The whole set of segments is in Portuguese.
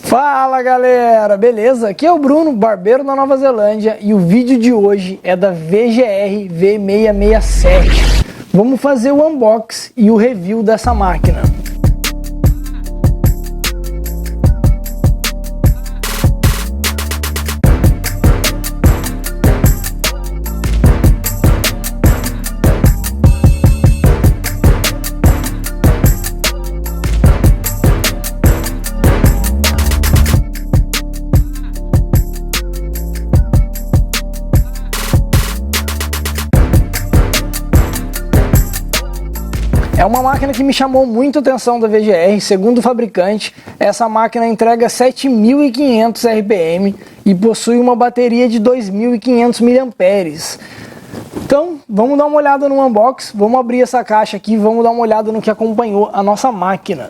Fala galera, beleza? Aqui é o Bruno, barbeiro da Nova Zelândia, e o vídeo de hoje é da VGR V667. Vamos fazer o unboxing e o review dessa máquina. É uma máquina que me chamou muito a atenção da VGR. Segundo o fabricante, essa máquina entrega 7.500 RPM e possui uma bateria de 2.500 mAh. Então, vamos dar uma olhada no unboxing, vamos abrir essa caixa aqui, vamos dar uma olhada no que acompanhou a nossa máquina.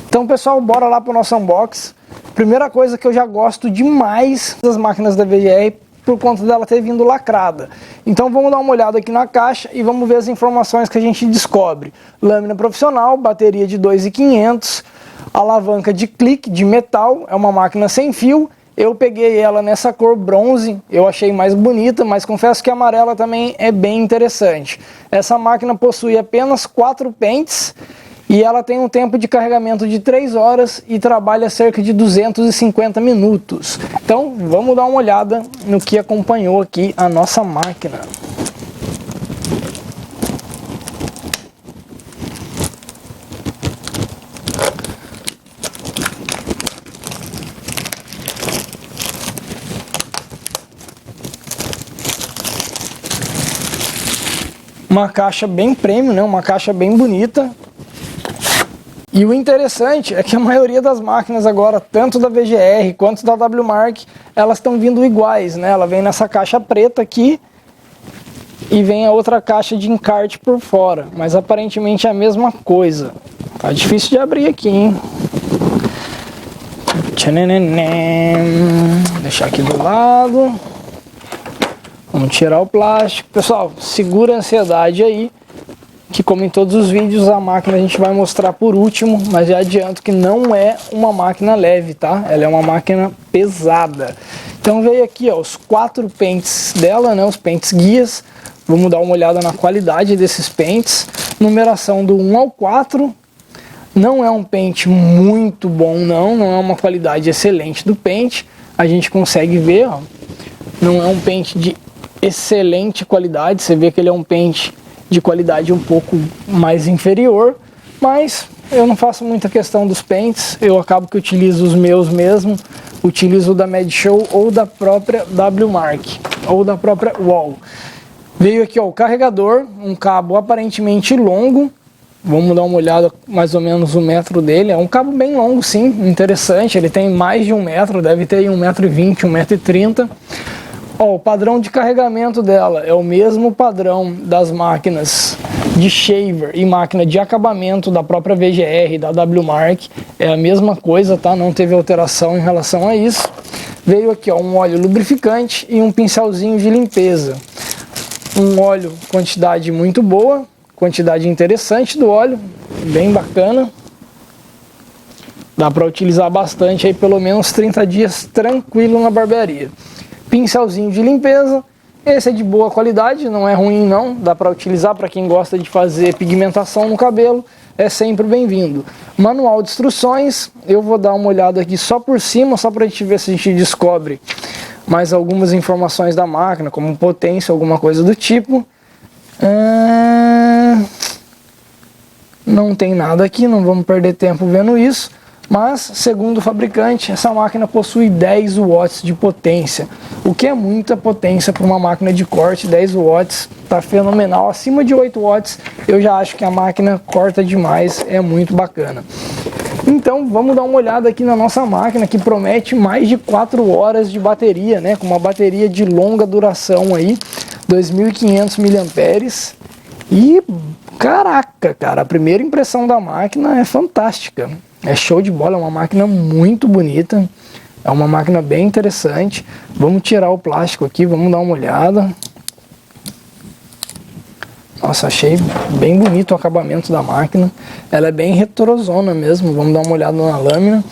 Então, pessoal, bora lá para o nosso unboxing. Primeira coisa que eu já gosto demais das máquinas da VGR, por conta dela ter vindo lacrada. Então vamos dar uma olhada aqui na caixa e vamos ver as informações que a gente descobre. Lâmina profissional, bateria de 2.500, alavanca de clique de metal, é uma máquina sem fio. Eu peguei ela nessa cor bronze, eu achei mais bonita, mas confesso que a amarela também é bem interessante. Essa máquina possui apenas 4 pentes e ela tem um tempo de carregamento de 3 horas e trabalha cerca de 250 minutos. Então vamos dar uma olhada no que acompanhou aqui a nossa máquina. Uma caixa bem premium, né? Uma caixa bem bonita. E o interessante é que a maioria das máquinas agora, tanto da VGR quanto da WMark, elas estão vindo iguais, né? Ela vem nessa caixa preta aqui e vem a outra caixa de encarte por fora, mas aparentemente é a mesma coisa. Tá difícil de abrir aqui, hein? Deixar aqui do lado. Vamos tirar o plástico. Pessoal, segura a ansiedade aí, que como em todos os vídeos a máquina a gente vai mostrar por último, mas já adianto que não é uma máquina leve, tá? Ela é uma máquina pesada. Então veio aqui, ó, os 4 pentes dela, né, os pentes guias. Vamos dar uma olhada na qualidade desses pentes. Numeração do 1 ao 4. Não é um pente muito bom, não é uma qualidade excelente do pente. A gente consegue ver, ó, não é um pente de excelente qualidade, você vê que ele é um pente de qualidade um pouco mais inferior, mas eu não faço muita questão dos pentes, eu acabo que utilizo os meus mesmo, utilizo o da MedShow ou da própria WMark, ou da própria Wall. Veio aqui, ó, o carregador, um cabo aparentemente longo, vamos dar uma olhada mais ou menos o metro dele, é um cabo bem longo sim, interessante, ele tem mais de 1 metro, deve ter 1,20 m, 1,30 m. Ó, o padrão de carregamento dela é o mesmo padrão das máquinas de shaver e máquina de acabamento da própria VGR, da WMark. É a mesma coisa, tá? Não teve alteração em relação a isso. Veio aqui, ó, um óleo lubrificante e um pincelzinho de limpeza. Um óleo, quantidade muito boa, quantidade interessante do óleo, bem bacana. Dá para utilizar bastante aí, pelo menos 30 dias tranquilo na barbearia. Pincelzinho de limpeza, esse é de boa qualidade, não é ruim não, dá para utilizar para quem gosta de fazer pigmentação no cabelo, é sempre bem-vindo. Manual de instruções, eu vou dar uma olhada aqui só por cima, só para a gente ver se a gente descobre mais algumas informações da máquina, como potência, alguma coisa do tipo. Não tem nada aqui, não vamos perder tempo vendo isso. Mas, segundo o fabricante, essa máquina possui 10 watts de potência, o que é muita potência para uma máquina de corte. 10 watts está fenomenal. Acima de 8 watts eu já acho que a máquina corta demais, é muito bacana. Então vamos dar uma olhada aqui na nossa máquina, que promete mais de 4 horas de bateria, né? Com uma bateria de longa duração aí, 2.500 mAh. E caraca, cara, a primeira impressão da máquina é fantástica. É show de bola, é uma máquina muito bonita, é uma máquina bem interessante. Vamos tirar o plástico aqui, vamos dar uma olhada. Nossa, achei bem bonito o acabamento da máquina. Ela é bem retrozona mesmo, vamos dar uma olhada na lâmina.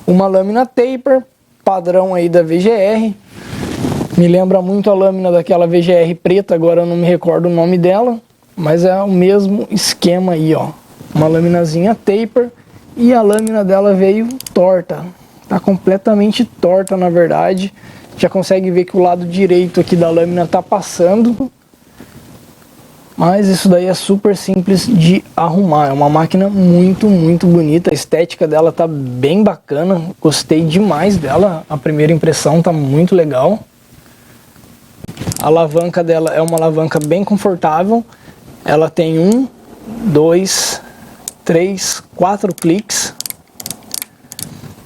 Uma lâmina taper, padrão aí da VGR. Me lembra muito a lâmina daquela VGR preta, agora eu não me recordo o nome dela. Mas é o mesmo esquema aí, ó. Uma laminazinha taper e a lâmina dela veio torta. Tá completamente torta, na verdade. Já consegue ver que o lado direito aqui da lâmina tá passando. Mas isso daí é super simples de arrumar. É uma máquina muito bonita. A estética dela tá bem bacana. Gostei demais dela. A primeira impressão tá muito legal. A alavanca dela é uma alavanca bem confortável. Ela tem 1, 2, 3, 4 cliques.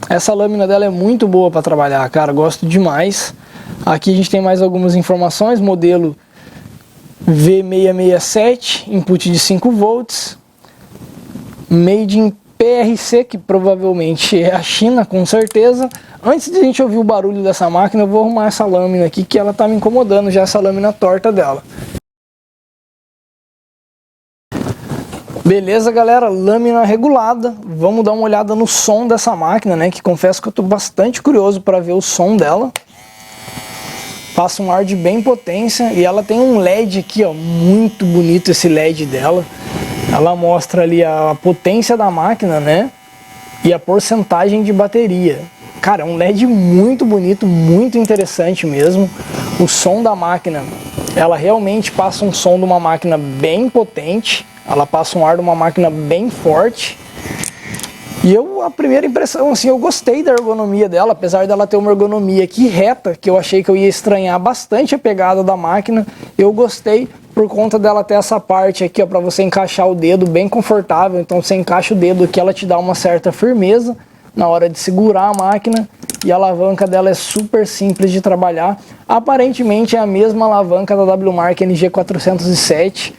Essa lâmina dela é muito boa para trabalhar, cara. Gosto demais. Aqui a gente tem mais algumas informações. Modelo V667, input de 5 volts. Made in PRC, que provavelmente é a China, com certeza. Antes de a gente ouvir o barulho dessa máquina, eu vou arrumar essa lâmina aqui, que ela tá me incomodando já, essa lâmina torta dela. Beleza, galera, lâmina regulada. Vamos dar uma olhada no som dessa máquina, né? Que confesso que eu tô bastante curioso para ver o som dela. Passa um ar de bem potência e ela tem um LED aqui, ó, muito bonito esse LED dela. Ela mostra ali a potência da máquina, né? E a porcentagem de bateria. Cara, é um LED muito bonito, muito interessante mesmo. O som da máquina, ela realmente passa um som de uma máquina bem potente. Ela passa um ar de uma máquina bem forte. E a primeira impressão, assim, eu gostei da ergonomia dela, apesar dela ter uma ergonomia aqui reta, que eu achei que eu ia estranhar bastante a pegada da máquina. Eu gostei por conta dela ter essa parte aqui, ó, para você encaixar o dedo bem confortável. Então você encaixa o dedo aqui, ela te dá uma certa firmeza na hora de segurar a máquina. E a alavanca dela é super simples de trabalhar. Aparentemente é a mesma alavanca da WMark NG407.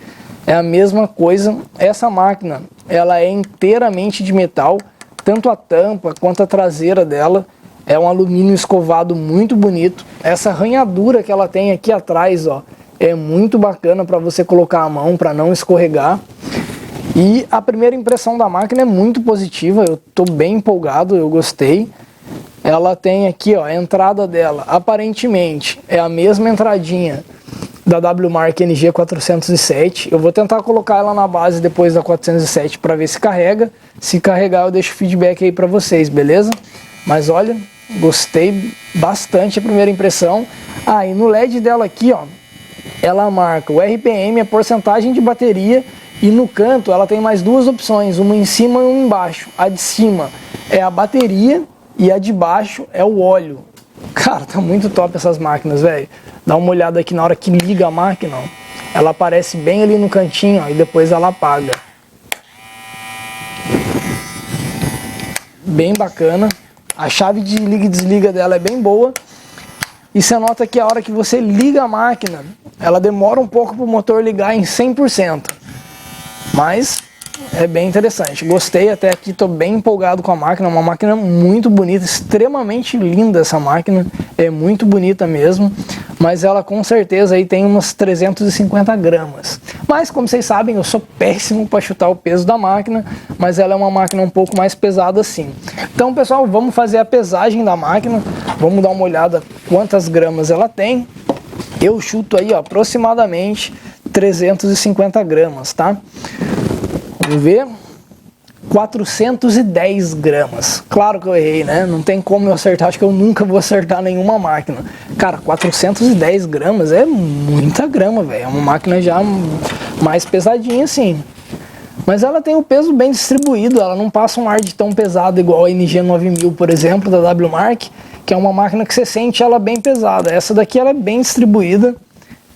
É a mesma coisa. Essa máquina, ela é inteiramente de metal, tanto a tampa quanto a traseira dela. É um alumínio escovado muito bonito. Essa arranhadura que ela tem aqui atrás, ó, é muito bacana para você colocar a mão, para não escorregar. E a primeira impressão da máquina é muito positiva, eu tô bem empolgado, eu gostei. Ela tem aqui, ó, a entrada dela, aparentemente é a mesma entradinha da WMark NG407. Eu vou tentar colocar ela na base depois da 407 para ver se carrega. Se carregar eu deixo feedback aí para vocês, beleza? Mas olha, gostei bastante a primeira impressão. Ah, e no LED dela aqui, ó, ela marca o RPM, a porcentagem de bateria, e no canto ela tem mais duas opções, uma em cima e uma embaixo. A de cima é a bateria e a de baixo é o óleo. Cara, tá muito top essas máquinas, velho. Dá uma olhada aqui na hora que liga a máquina, ó. Ela aparece bem ali no cantinho, ó, e depois ela apaga. Bem bacana. A chave de liga e desliga dela é bem boa. E você nota que a hora que você liga a máquina, ela demora um pouco para o motor ligar em 100%. Mas é bem interessante. Gostei até aqui, estou bem empolgado com a máquina. Uma máquina muito bonita, extremamente linda essa máquina. É muito bonita mesmo. Mas ela com certeza aí tem umas 350 gramas. Mas como vocês sabem, eu sou péssimo para chutar o peso da máquina. Mas ela é uma máquina um pouco mais pesada assim. Então pessoal, vamos fazer a pesagem da máquina. Vamos dar uma olhada quantas gramas ela tem. Eu chuto aí, ó, aproximadamente 350 gramas, tá? Vamos ver. 410 gramas. Claro que eu errei, né? Não tem como eu acertar. Acho que eu nunca vou acertar nenhuma máquina. Cara, 410 gramas é muita grama, velho. É uma máquina já mais pesadinha, assim. Mas ela tem o peso bem distribuído. Ela não passa um ar de tão pesado igual a NG9000, por exemplo, da WMark, que é uma máquina que você sente ela bem pesada. Essa daqui ela é bem distribuída.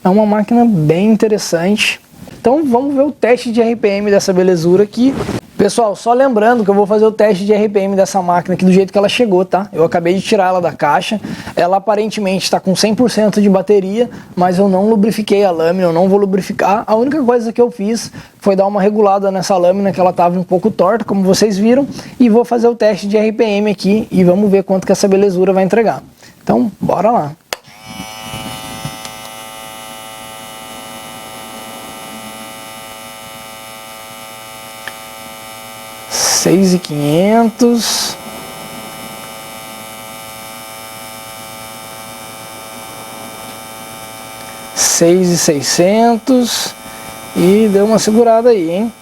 É uma máquina bem interessante. Então vamos ver o teste de RPM dessa belezura aqui. Pessoal, só lembrando que eu vou fazer o teste de RPM dessa máquina aqui do jeito que ela chegou, tá? Eu acabei de tirar ela da caixa. Ela aparentemente está com 100% de bateria, mas eu não lubrifiquei a lâmina, eu não vou lubrificar. A única coisa que eu fiz foi dar uma regulada nessa lâmina, que ela estava um pouco torta, como vocês viram. E vou fazer o teste de RPM aqui e vamos ver quanto que essa belezura vai entregar. Então, bora lá. $6.500. 6.600 e deu uma segurada aí, hein?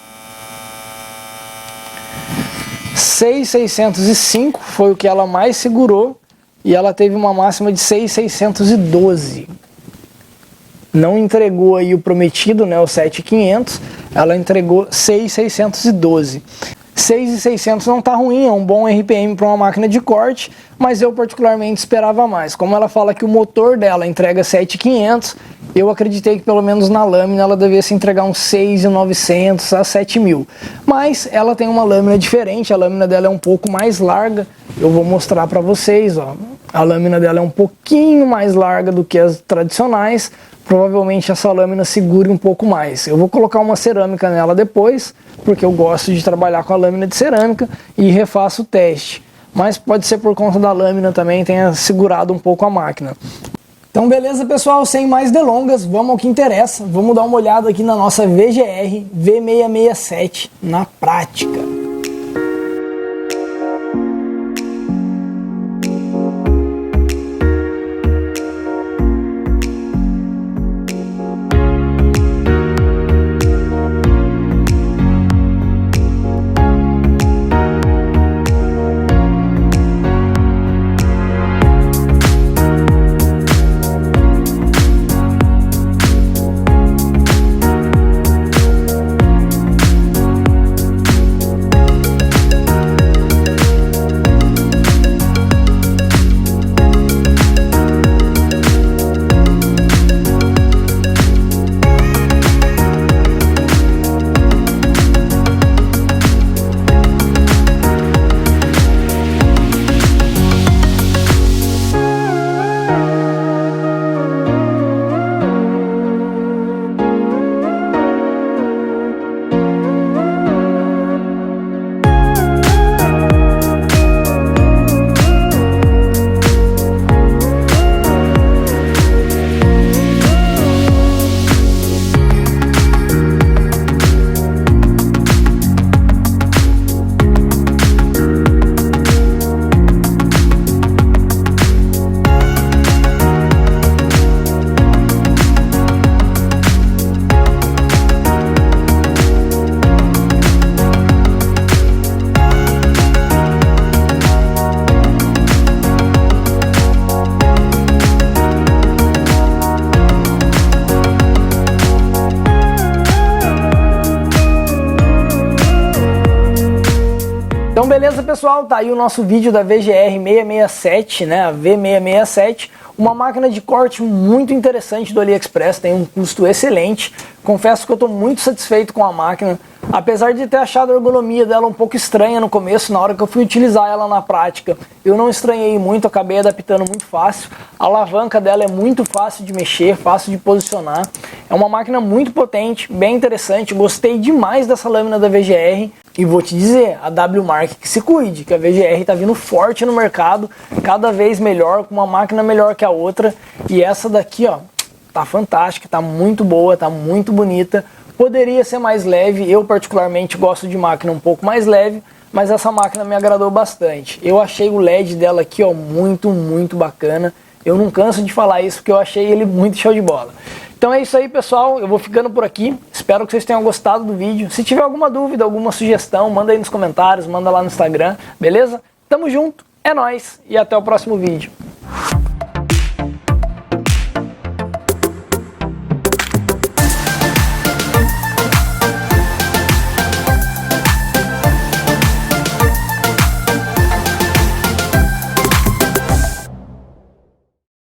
6.605 foi o que ela mais segurou e ela teve uma máxima de 6.612. Não entregou aí o prometido, né, o 7.500, ela entregou 6.612. 6.600 não tá ruim, é um bom RPM para uma máquina de corte, mas eu particularmente esperava mais. Como ela fala que o motor dela entrega 7.500, eu acreditei que pelo menos na lâmina ela devesse entregar uns 6.900 a 7.000. Mas ela tem uma lâmina diferente, a lâmina dela é um pouco mais larga, eu vou mostrar para vocês, ó. A lâmina dela é um pouquinho mais larga do que as tradicionais, provavelmente essa lâmina segure um pouco mais. Eu vou colocar uma cerâmica nela depois, porque eu gosto de trabalhar com a lâmina de cerâmica e refaço o teste. Mas pode ser por conta da lâmina também tenha segurado um pouco a máquina. Então beleza pessoal, sem mais delongas, vamos ao que interessa. Vamos dar uma olhada aqui na nossa VGR V667 na prática. Então beleza pessoal, tá aí o nosso vídeo da VGR 667, né, a V667, uma máquina de corte muito interessante do AliExpress, tem um custo excelente, confesso que eu estou muito satisfeito com a máquina, apesar de ter achado a ergonomia dela um pouco estranha no começo, na hora que eu fui utilizar ela na prática, eu não estranhei muito, acabei adaptando muito fácil, a alavanca dela é muito fácil de mexer, fácil de posicionar, é uma máquina muito potente, bem interessante, gostei demais dessa lâmina da VGR. E vou te dizer, a W-Mark que se cuide, que a VGR está vindo forte no mercado, cada vez melhor, com uma máquina melhor que a outra. E essa daqui, ó, tá fantástica, tá muito boa, tá muito bonita. Poderia ser mais leve, eu particularmente gosto de máquina um pouco mais leve, mas essa máquina me agradou bastante. Eu achei o LED dela aqui, ó, muito bacana. Eu não canso de falar isso porque eu achei ele muito show de bola. Então é isso aí pessoal, eu vou ficando por aqui, espero que vocês tenham gostado do vídeo. Se tiver alguma dúvida, alguma sugestão, manda aí nos comentários, manda lá no Instagram, beleza? Tamo junto, é nóis e até o próximo vídeo.